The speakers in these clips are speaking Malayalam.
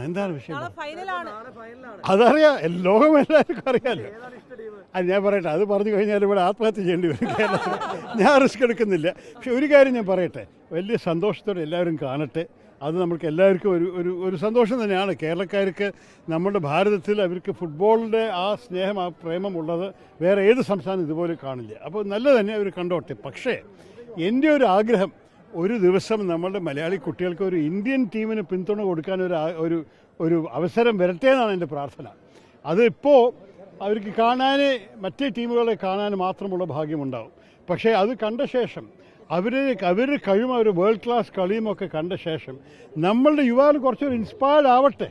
എന്താണ് വിഷയം? ഫൈനലാണ്. അതറിയാം, ലോകം എല്ലാവർക്കും അറിയാമല്ലോ. ഞാൻ പറയട്ടെ, അത് പറഞ്ഞു കഴിഞ്ഞാൽ ഇവിടെ ആത്മഹത്യ ചെയ്യേണ്ടി വരും കേരളത്തിൽ. ഞാൻ റിസ്ക് എടുക്കുന്നില്ല. പക്ഷെ ഒരു കാര്യം ഞാൻ പറയട്ടെ, വലിയ സന്തോഷത്തോടെ എല്ലാവരും കാണട്ടെ. അത് നമുക്ക് എല്ലാവർക്കും ഒരു സന്തോഷം തന്നെയാണ്. കേരളക്കാർക്ക് നമ്മുടെ ഭാരതത്തിൽ അവർക്ക് ഫുട്ബോളിൻ്റെ ആ സ്നേഹം, ആ പ്രേമമുള്ളത് വേറെ ഏത് സംസ്ഥാനം ഇതുപോലെ കാണില്ല. അപ്പോൾ നല്ല തന്നെ അവർ കണ്ടോട്ടെ. പക്ഷേ എൻ്റെ ഒരു ആഗ്രഹം, ഒരു ദിവസം നമ്മളുടെ മലയാളി കുട്ടികൾക്ക് ഒരു ഇന്ത്യൻ ടീമിന് പിന്തുണ കൊടുക്കാൻ ഒരു അവസരം വരട്ടെ എന്നാണ് എൻ്റെ പ്രാർത്ഥന. അതിപ്പോൾ അവർക്ക് കാണാൻ, മറ്റേ ടീമുകളെ കാണാൻ മാത്രമുള്ള ഭാഗ്യമുണ്ടാവും. പക്ഷേ അത് കണ്ട ശേഷം അവരുടെ കഴിവും അവർ വേൾഡ് ക്ലാസ് കളിയുമൊക്കെ കണ്ട ശേഷം നമ്മളുടെ യുവാക്കൾ കുറച്ചൊരു ഇൻസ്പയർഡ് ആവട്ടെ.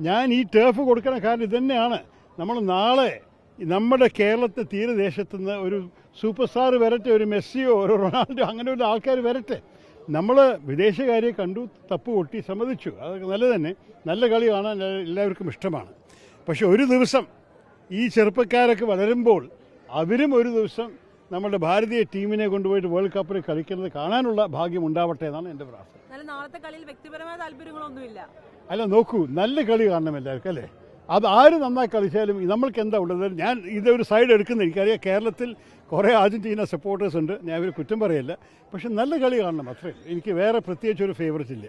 ഞാൻ ഈ ടേഫ് കൊടുക്കണ കാരണം ഇതുതന്നെയാണ്. നമ്മൾ നാളെ നമ്മുടെ കേരളത്തെ തീരദേശത്തുനിന്ന് ഒരു സൂപ്പർ സ്റ്റാർ വരട്ടെ, ഒരു മെസ്സിയോ ഒരു റൊണാൾഡോ, അങ്ങനെ ഒരു ആൾക്കാർ വരട്ടെ. നമ്മൾ വിദേശകാരെ കണ്ടു, തപ്പ് കൊട്ടി, സമ്മതിച്ചു. അതൊക്കെ നല്ല തന്നെ, നല്ല കളി കാണാൻ എല്ലാവർക്കും ഇഷ്ടമാണ്. പക്ഷെ ഒരു ദിവസം ഈ ചെറുപ്പക്കാരൊക്കെ വളരുമ്പോൾ അവരും ഒരു ദിവസം നമ്മുടെ ഭാരതീയ ടീമിനെ കൊണ്ടുപോയിട്ട് വേൾഡ് കപ്പിൽ കളിക്കുന്നത് കാണാനുള്ള ഭാഗ്യം ഉണ്ടാവട്ടെ എന്നാണ് എൻ്റെ പ്രാർത്ഥന. നാളത്തെ കളിയിൽ വ്യക്തിപരമായ താല്പര്യങ്ങളൊന്നുമില്ല. അല്ല, നോക്കൂ, നല്ല കളി കാണണം എല്ലാവർക്കും, അല്ലേ? അത് ആര് നന്നായി കളിച്ചാലും നമ്മൾക്ക് എന്താ ഉള്ളത്? ഞാൻ ഇതൊരു സൈഡ് എടുക്കുന്ന, എനിക്കറിയാം കേരളത്തിൽ കുറേ അർജൻറ്റീന സപ്പോർട്ടേഴ്സ് ഉണ്ട്, ഞാൻ അവർ കുറ്റം പറയില്ല. പക്ഷെ നല്ല കളി കാണണം, അത്രയും. എനിക്ക് വേറെ പ്രത്യേകിച്ചൊരു ഫേവറേറ്റ് ഇല്ല.